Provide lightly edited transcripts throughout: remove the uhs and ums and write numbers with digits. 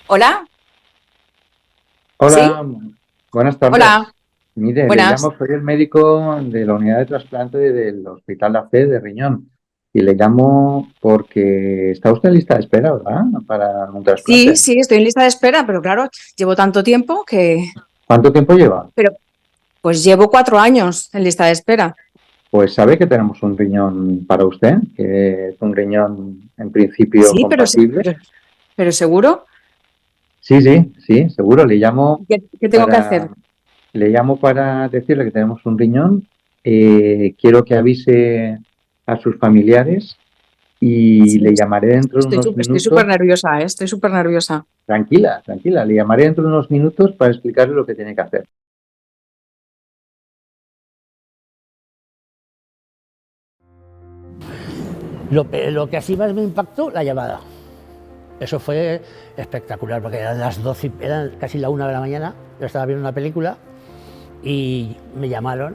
Hola, ¿sí? Hola, buenas Hola, tardes. Mire, le buenas. llamo, soy el médico de la unidad de trasplante del Hospital La Fe de Riñón y le llamo porque está usted en lista de espera, ¿verdad? Para un Sí, trasplante. sí, estoy en lista de espera, pero claro, llevo tanto tiempo que... ¿Cuánto tiempo lleva? Pero pues llevo 4 años en lista de espera. Pues sabe que tenemos un riñón para usted, que es un riñón en principio Sí, pero, compatible. pero seguro. Sí, sí, sí, seguro. ¿Qué tengo que Para, hacer? le llamo para decirle que tenemos un riñón. Quiero que avise a sus familiares y Sí, le llamaré dentro de unos estoy súper minutos. nerviosa, ¿eh? Estoy súper nerviosa. Tranquila, tranquila, le llamaré dentro de unos minutos para explicarle lo que tiene que hacer. Lo que así más me impactó, la llamada. Eso fue espectacular, porque eran las 12, eran casi la 1 de la mañana, yo estaba viendo una película y me llamaron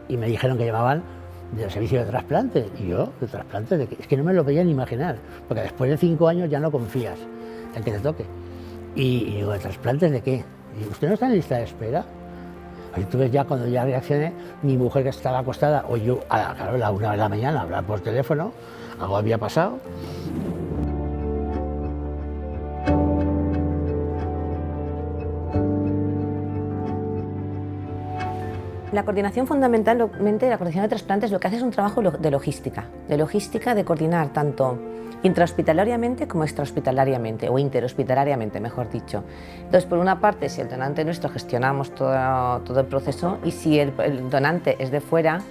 y me dijeron que llamaban del servicio de trasplante. Y yo, ¿de trasplante? ¿De qué? Es que no me lo podía ni imaginar, porque después de 5 años ya no confías en que te toque. Y digo, ¿de trasplantes de qué? Y ¿usted no está en lista de espera? Entonces ya cuando ya reaccioné, mi mujer que estaba acostada, o yo, claro, a la 1 de la mañana, hablar por teléfono, algo había pasado. La coordinación fundamentalmente, la coordinación de trasplantes lo que hace es un trabajo de logística de coordinar tanto intrahospitalariamente como extrahospitalariamente o interhospitalariamente, mejor dicho. Entonces, por una parte, si el donante nuestro gestionamos todo el proceso y si el donante es de fuera,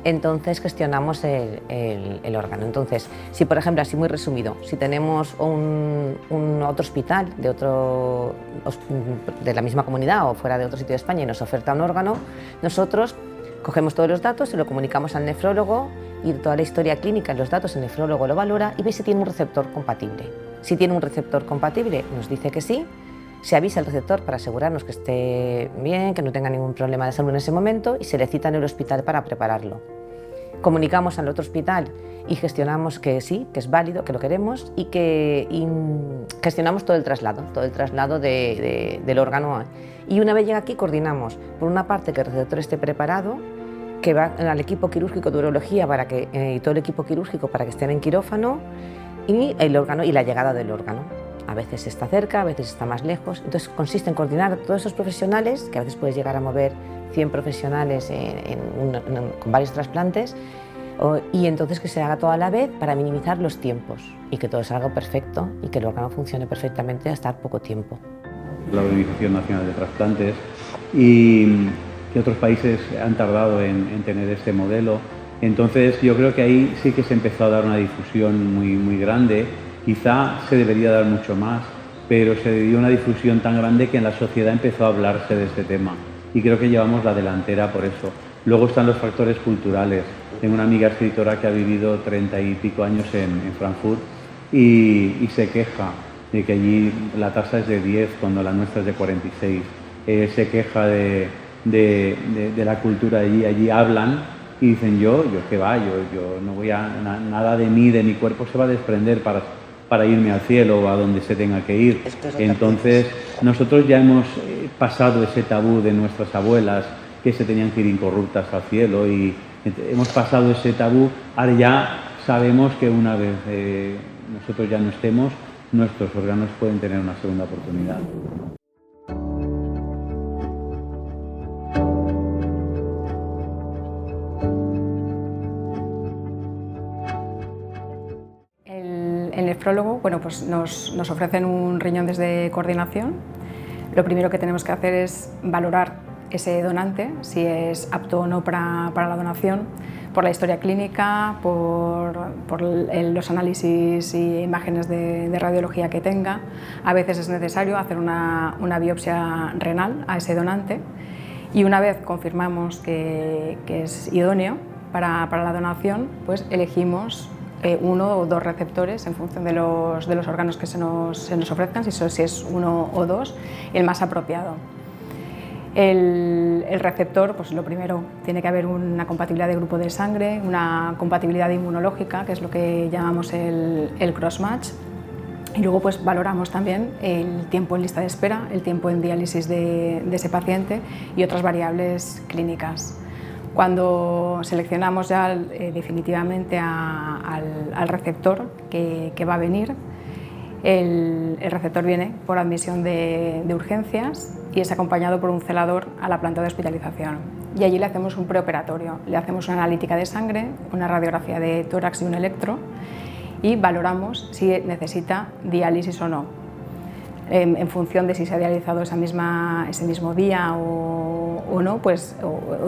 entonces gestionamos el órgano. Entonces, si por ejemplo, así muy resumido, si tenemos un otro hospital de la misma comunidad o fuera de otro sitio de España y nos oferta un órgano, nosotros cogemos todos los datos, se lo comunicamos al nefrólogo y toda la historia clínica, los datos, el nefrólogo lo valora y ve si tiene un receptor compatible. Si tiene un receptor compatible, nos dice que sí, se avisa al receptor para asegurarnos que esté bien, que no tenga ningún problema de salud en ese momento y se le cita en el hospital para prepararlo. Comunicamos al otro hospital y gestionamos que sí, que es válido, que lo queremos y gestionamos todo el traslado del órgano. Y una vez llega aquí coordinamos, por una parte, que el receptor esté preparado, que va al equipo quirúrgico de urología y todo el equipo quirúrgico para que estén en quirófano y el órgano y la llegada del órgano. A veces está cerca, a veces está más lejos. Entonces consiste en coordinar a todos esos profesionales, que a veces puedes llegar a mover 100 profesionales con varios trasplantes, y entonces que se haga todo a la vez para minimizar los tiempos y que todo salga perfecto y que el órgano funcione perfectamente hasta poco tiempo. La Organización Nacional de Trasplantes y que otros países han tardado en tener este modelo. Entonces yo creo que ahí sí que se empezó a dar una difusión muy grande. Quizá se debería dar mucho más, pero se dio una difusión tan grande que en la sociedad empezó a hablarse de este tema. Y creo que llevamos la delantera por eso. Luego están los factores culturales. Tengo una amiga escritora que ha vivido 30 y pico años en Frankfurt y se queja de que allí la tasa es de 10 cuando la nuestra es de 46. Se queja de la cultura allí. Allí hablan y dicen yo qué va, yo no voy a, nada de mí, de mi cuerpo se va a desprender para irme al cielo o a donde se tenga que ir. Entonces nosotros ya hemos pasado ese tabú de nuestras abuelas que se tenían que ir incorruptas al cielo y hemos pasado ese tabú. Ahora ya sabemos que una vez nosotros ya no estemos, nuestros órganos pueden tener una segunda oportunidad. El nefrólogo, bueno, pues nos ofrecen un riñón desde coordinación. Lo primero que tenemos que hacer es valorar ese donante, si es apto o no para la donación, por la historia clínica, por los análisis y imágenes de radiología que tenga. A veces es necesario hacer una biopsia renal a ese donante y una vez confirmamos que es idóneo para la donación, pues elegimos uno o dos receptores en función de los órganos que se nos ofrezcan, si es uno o dos, el más apropiado. El receptor, pues lo primero, tiene que haber una compatibilidad de grupo de sangre, una compatibilidad inmunológica, que es lo que llamamos el cross-match, Y luego pues valoramos también el tiempo en lista de espera, el tiempo en diálisis de ese paciente y otras variables clínicas. Cuando seleccionamos ya definitivamente al receptor que va a venir, el receptor viene por admisión de urgencias y es acompañado por un celador a la planta de hospitalización. Y allí le hacemos un preoperatorio, le hacemos una analítica de sangre, una radiografía de tórax y un electro y valoramos si necesita diálisis o no. En función de si se ha dializado ese mismo día o no, pues,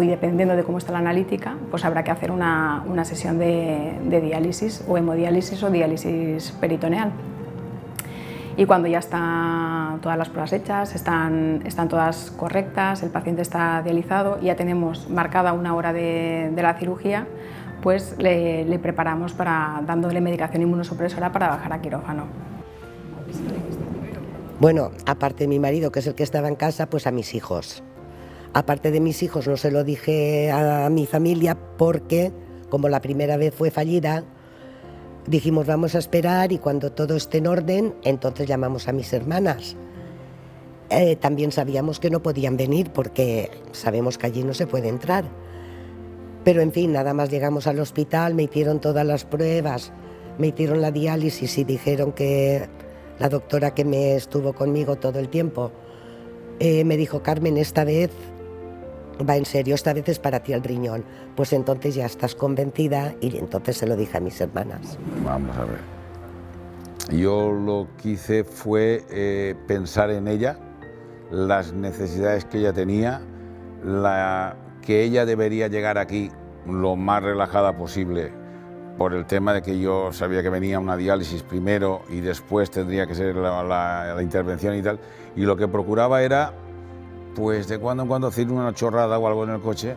y dependiendo de cómo está la analítica, pues habrá que hacer una sesión de diálisis o hemodiálisis o diálisis peritoneal. Y cuando ya están todas las pruebas hechas, están todas correctas, el paciente está dializado y ya tenemos marcada una hora de la cirugía, pues le preparamos dándole medicación inmunosupresora para bajar a quirófano. Bueno, aparte de mi marido, que es el que estaba en casa, pues a mis hijos. Aparte de mis hijos no se lo dije a mi familia porque, como la primera vez fue fallida, dijimos vamos a esperar y cuando todo esté en orden, entonces llamamos a mis hermanas. También sabíamos que no podían venir porque sabemos que allí no se puede entrar. Pero en fin, nada más llegamos al hospital, me hicieron todas las pruebas, me hicieron la diálisis y dijeron que la doctora que me estuvo conmigo todo el tiempo me dijo, Carmen, esta vez va en serio, esta vez es para ti el riñón. Pues entonces ya estás convencida y entonces se lo dije a mis hermanas. Vamos a ver. Yo lo que hice fue pensar en ella, las necesidades que ella tenía, que ella debería llegar aquí lo más relajada posible por el tema de que yo sabía que venía una diálisis primero y después tendría que ser la intervención y tal, y lo que procuraba era pues de cuando en cuando hacer una chorrada o algo en el coche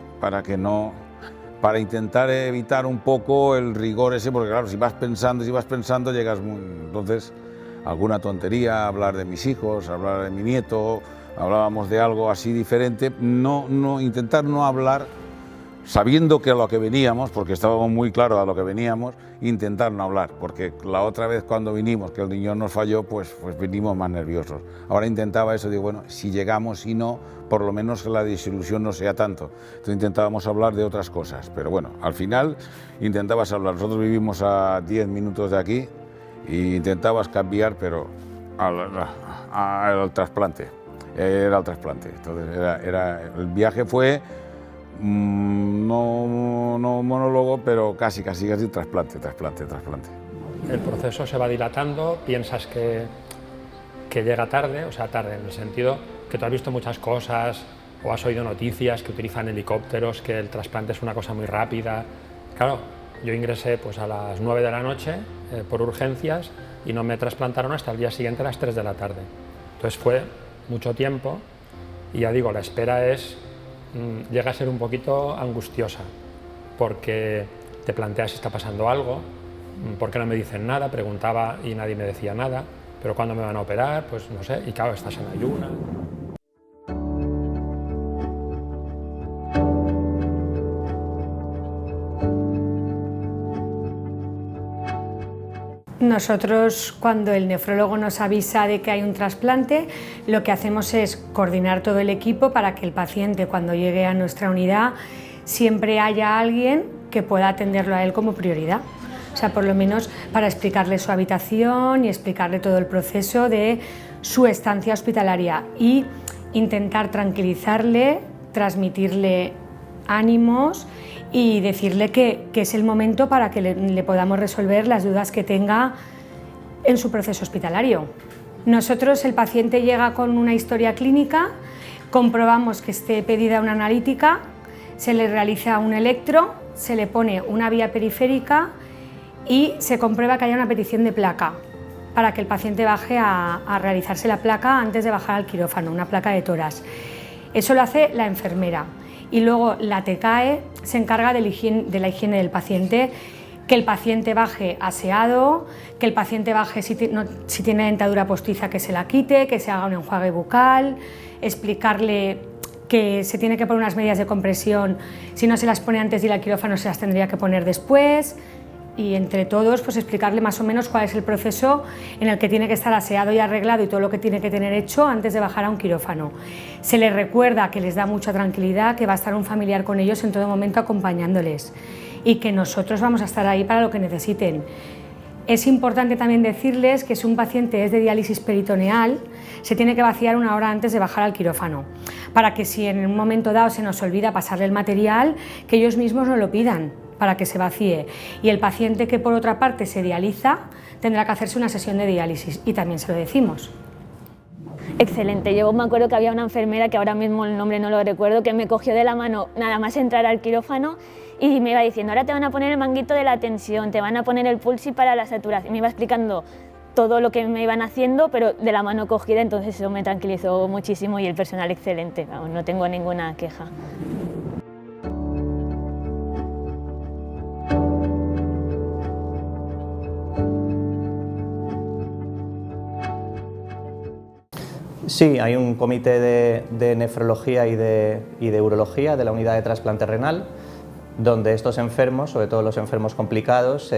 para intentar evitar un poco el rigor ese, porque claro, si vas pensando llegas entonces alguna tontería, hablar de mis hijos, hablar de mi nieto, hablábamos de algo así diferente, intentar no hablar sabiendo que a lo que veníamos, porque estábamos muy claros a lo que veníamos, intentar no hablar, porque la otra vez cuando vinimos, que el riñón nos falló, pues vinimos más nerviosos. Ahora intentaba eso, digo, bueno, si llegamos, si no, por lo menos que la desilusión no sea tanto. Entonces intentábamos hablar de otras cosas, pero bueno, al final intentabas hablar. Nosotros vivimos a 10 minutos de aquí e intentabas cambiar, pero al trasplante. Era el trasplante. Entonces el viaje fue no monólogo, pero casi trasplante. El proceso se va dilatando, piensas que llega tarde, o sea, tarde en el sentido que tú has visto muchas cosas o has oído noticias que utilizan helicópteros, que el trasplante es una cosa muy rápida. Claro, yo ingresé pues a las 9 de la noche por urgencias y no me trasplantaron hasta el día siguiente a las 3 de la tarde. Entonces fue mucho tiempo y ya digo, la espera llega a ser un poquito angustiosa porque te planteas si está pasando algo, por qué no me dicen nada, preguntaba y nadie me decía nada, pero cuándo me van a operar, pues no sé, y claro, estás en ayuna. Nosotros, cuando el nefrólogo nos avisa de que hay un trasplante, lo que hacemos es coordinar todo el equipo para que el paciente, cuando llegue a nuestra unidad, siempre haya alguien que pueda atenderlo a él como prioridad. O sea, por lo menos para explicarle su habitación y explicarle todo el proceso de su estancia hospitalaria y intentar tranquilizarle, transmitirle ánimos y decirle que es el momento para que le podamos resolver las dudas que tenga en su proceso hospitalario. Nosotros, el paciente llega con una historia clínica, comprobamos que esté pedida una analítica, se le realiza un electro, se le pone una vía periférica y se comprueba que haya una petición de placa para que el paciente baje a realizarse la placa antes de bajar al quirófano, una placa de tórax. Eso lo hace la enfermera. Y luego la TECAE se encarga de la higiene del paciente, que el paciente baje aseado, que el paciente baje si tiene dentadura postiza que se la quite, que se haga un enjuague bucal, explicarle que se tiene que poner unas medidas de compresión, si no se las pone antes de ir al quirófano se las tendría que poner después, y entre todos pues explicarle más o menos cuál es el proceso en el que tiene que estar aseado y arreglado y todo lo que tiene que tener hecho antes de bajar a un quirófano. Se les recuerda que les da mucha tranquilidad, que va a estar un familiar con ellos en todo momento acompañándoles y que nosotros vamos a estar ahí para lo que necesiten. Es importante también decirles que si un paciente es de diálisis peritoneal, se tiene que vaciar 1 hora antes de bajar al quirófano, para que si en un momento dado se nos olvida pasarle el material, que ellos mismos nos lo pidan para que se vacíe. Y el paciente que por otra parte se dializa tendrá que hacerse una sesión de diálisis y también se lo decimos. Excelente, yo me acuerdo que había una enfermera, que ahora mismo el nombre no lo recuerdo, que me cogió de la mano nada más entrar al quirófano y me iba diciendo, ahora te van a poner el manguito de la tensión, te van a poner el pulsi para la saturación, me iba explicando todo lo que me iban haciendo, pero de la mano cogida, entonces eso me tranquilizó muchísimo y el personal excelente, vamos, no tengo ninguna queja. Sí, hay un comité de nefrología y de urología de la unidad de trasplante renal, donde estos enfermos, sobre todo los enfermos complicados,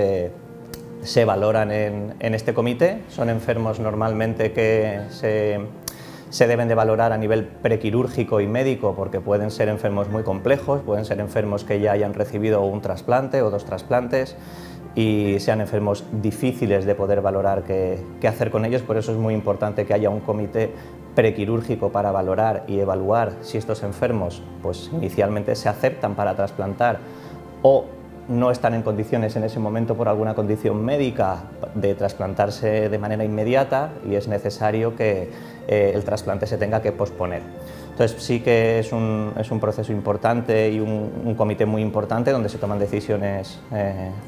se valoran en este comité. Son enfermos normalmente que se deben de valorar a nivel prequirúrgico y médico, porque pueden ser enfermos muy complejos, pueden ser enfermos que ya hayan recibido un trasplante o 2 trasplantes y sean enfermos difíciles de poder valorar qué hacer con ellos. Por eso es muy importante que haya un comité prequirúrgico para valorar y evaluar si estos enfermos pues, inicialmente se aceptan para trasplantar o no están en condiciones en ese momento por alguna condición médica de trasplantarse de manera inmediata y es necesario que el trasplante se tenga que posponer. Entonces sí que es un proceso importante y un comité muy importante donde se toman decisiones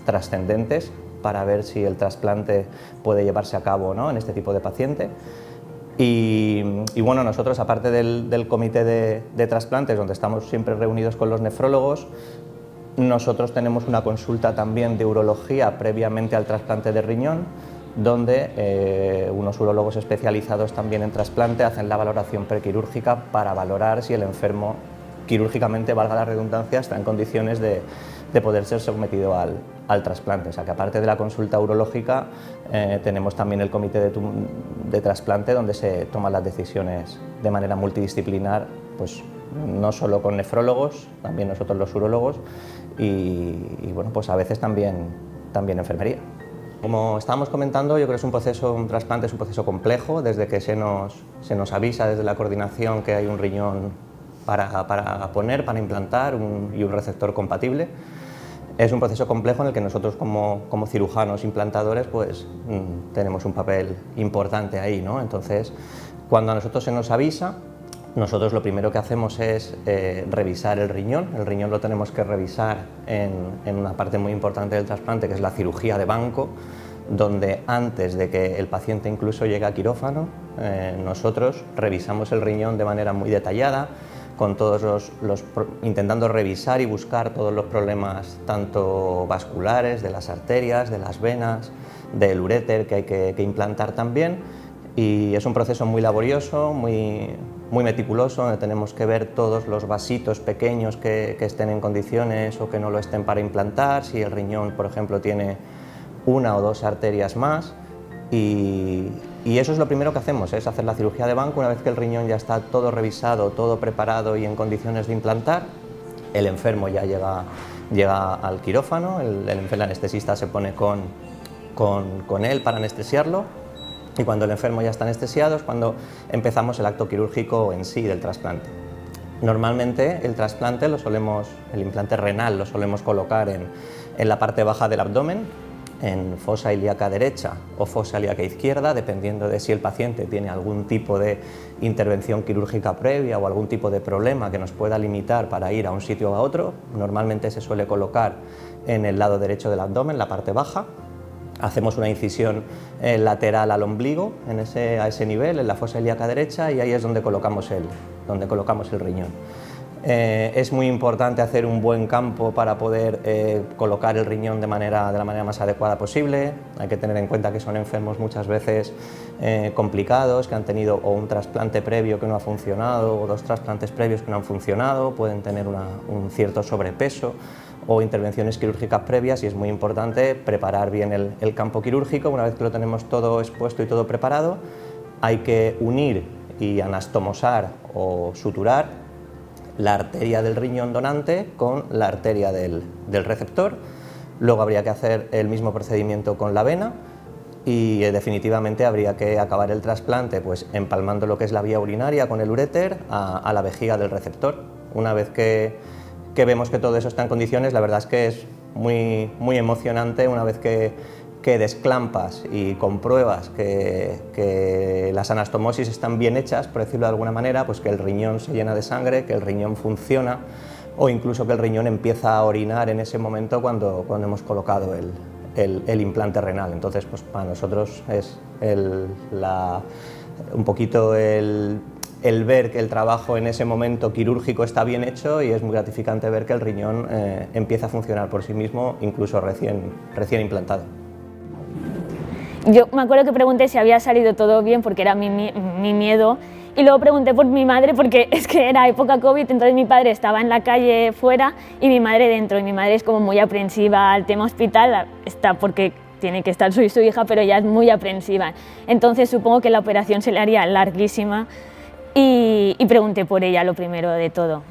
trascendentes para ver si el trasplante puede llevarse a cabo o no en este tipo de paciente. Y bueno, nosotros, aparte del comité de trasplantes, donde estamos siempre reunidos con los nefrólogos, nosotros tenemos una consulta también de urología previamente al trasplante de riñón, donde unos urólogos especializados también en trasplante hacen la valoración prequirúrgica para valorar si el enfermo, quirúrgicamente, valga la redundancia, está en condiciones de poder ser sometido al trasplante. O sea que aparte de la consulta urológica tenemos también el comité de trasplante donde se toman las decisiones de manera multidisciplinar, pues no solo con nefrólogos, también nosotros los urólogos y bueno, pues a veces también enfermería. Como estábamos comentando, yo creo que un trasplante es un proceso complejo, desde que se nos avisa desde la coordinación que hay un riñón para poner, para implantar y un receptor compatible. Es un proceso complejo en el que nosotros como cirujanos implantadores pues tenemos un papel importante ahí, ¿no? Entonces, cuando a nosotros se nos avisa, nosotros lo primero que hacemos es revisar el riñón. El riñón lo tenemos que revisar en una parte muy importante del trasplante, que es la cirugía de banco, donde antes de que el paciente incluso llegue a quirófano, nosotros revisamos el riñón de manera muy detallada, con todos intentando revisar y buscar todos los problemas, tanto vasculares, de las arterias, de las venas, del uréter que hay que implantar también. Y es un proceso muy laborioso, muy meticuloso, donde tenemos que ver todos los vasitos pequeños que estén en condiciones o que no lo estén para implantar, si el riñón, por ejemplo, tiene 1 o 2 arterias más. Y eso es lo primero que hacemos, es hacer la cirugía de banco. Una vez que el riñón ya está todo revisado, todo preparado y en condiciones de implantar, el enfermo ya llega al quirófano, el anestesista se pone con él para anestesiarlo, y cuando el enfermo ya está anestesiado es cuando empezamos el acto quirúrgico en sí del trasplante. Normalmente el trasplante el implante renal lo solemos colocar en la parte baja del abdomen, en fosa ilíaca derecha o fosa ilíaca izquierda, dependiendo de si el paciente tiene algún tipo de intervención quirúrgica previa o algún tipo de problema que nos pueda limitar para ir a un sitio o a otro. Normalmente se suele colocar en el lado derecho del abdomen, la parte baja. Hacemos una incisión lateral al ombligo, a ese nivel, en la fosa ilíaca derecha, y ahí es donde colocamos el riñón. Es muy importante hacer un buen campo para poder colocar el riñón de la manera más adecuada posible. Hay que tener en cuenta que son enfermos muchas veces complicados, que han tenido o un trasplante previo que no ha funcionado o 2 trasplantes previos que no han funcionado, pueden tener un cierto sobrepeso o intervenciones quirúrgicas previas, y es muy importante preparar bien el campo quirúrgico. Una vez que lo tenemos todo expuesto y todo preparado, hay que unir y anastomosar o suturar la arteria del riñón donante con la arteria del receptor. Luego habría que hacer el mismo procedimiento con la vena y definitivamente habría que acabar el trasplante pues empalmando lo que es la vía urinaria con el uréter a la vejiga del receptor. Una vez que vemos que todo eso está en condiciones, la verdad es que es muy emocionante una vez que desclampas y compruebas que las anastomosis están bien hechas, por decirlo de alguna manera, pues que el riñón se llena de sangre, que el riñón funciona, o incluso que el riñón empieza a orinar en ese momento cuando hemos colocado el implante renal. Entonces, pues para nosotros es un poquito el ver que el trabajo en ese momento quirúrgico está bien hecho, y es muy gratificante ver que el riñón empieza a funcionar por sí mismo, incluso recién implantado. Yo me acuerdo que pregunté si había salido todo bien, porque era mi miedo, y luego pregunté por mi madre, porque es que era época COVID, entonces mi padre estaba en la calle fuera y mi madre dentro, y mi madre es como muy aprensiva al tema hospital, está porque tiene que estar, soy su hija, pero ella es muy aprensiva, entonces supongo que la operación se le haría larguísima, y pregunté por ella lo primero de todo.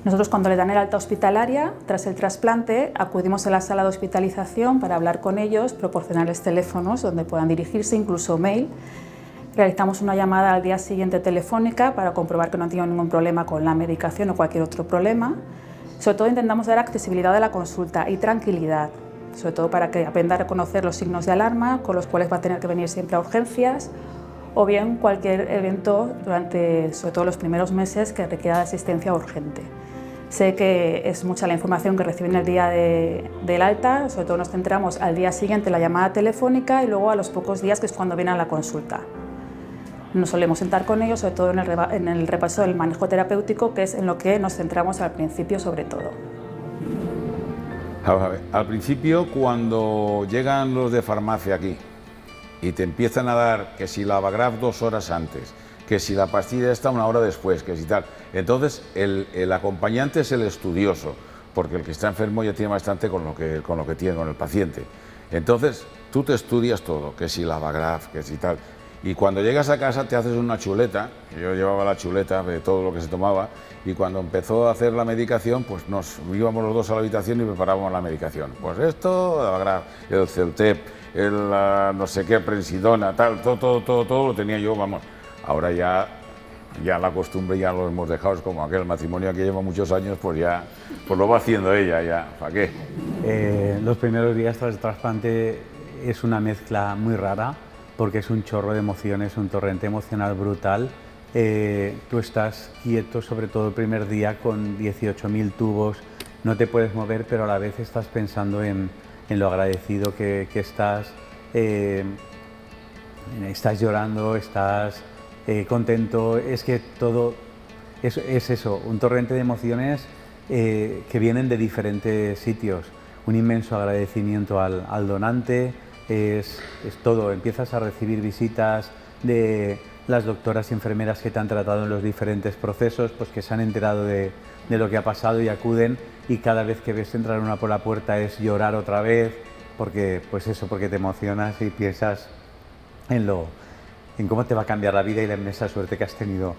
Nosotros, cuando le dan el alta hospitalaria, tras el trasplante, acudimos a la sala de hospitalización para hablar con ellos, proporcionarles teléfonos donde puedan dirigirse, incluso mail. Realizamos una llamada al día siguiente telefónica para comprobar que no han tenido ningún problema con la medicación o cualquier otro problema. Sobre todo intentamos dar accesibilidad de la consulta y tranquilidad, sobre todo para que aprenda a reconocer los signos de alarma con los cuales va a tener que venir siempre a urgencias, o bien cualquier evento durante, sobre todo los primeros meses, que requiera de asistencia urgente. Sé que es mucha la información que reciben el día del alta, sobre todo nos centramos al día siguiente en la llamada telefónica y luego a los pocos días, que es cuando vienen a la consulta. Nos solemos sentar con ellos, sobre todo en el repaso del manejo terapéutico, que es en lo que nos centramos al principio sobre todo. Vamos a ver, al principio, cuando llegan los de farmacia aquí y te empiezan a dar que si la Avagraf 2 horas antes, que si la pastilla está 1 hora después, que si tal, entonces el acompañante es el estudioso, porque el que está enfermo ya tiene bastante con lo que tiene, con el paciente. Entonces tú te estudias todo, que si la Avagraf, que si tal, y cuando llegas a casa te haces una chuleta. Yo llevaba la chuleta de todo lo que se tomaba, y cuando empezó a hacer la medicación, pues nos íbamos los dos a la habitación y preparábamos la medicación. Pues esto, la Avagraf, el Celtep, el no sé qué, Prensidona, tal, todo lo tenía yo, vamos. Ahora ya la costumbre ya lo hemos dejado, es como aquel matrimonio que lleva muchos años, pues ya pues lo va haciendo ella, ya, ¿para qué? Los primeros días tras el trasplante es una mezcla muy rara, porque es un chorro de emociones, un torrente emocional brutal. Tú estás quieto, sobre todo el primer día, con 18.000 tubos, no te puedes mover, pero a la vez estás pensando en lo agradecido que estás, estás llorando, estás contento, es que todo es eso, un torrente de emociones que vienen de diferentes sitios, un inmenso agradecimiento al donante, es todo, empiezas a recibir visitas de las doctoras y enfermeras que te han tratado en los diferentes procesos, pues que se han enterado de lo que ha pasado y acuden, y cada vez que ves entrar una por la puerta es llorar otra vez, porque pues eso, porque te emocionas y piensas en cómo te va a cambiar la vida y la inmensa suerte que has tenido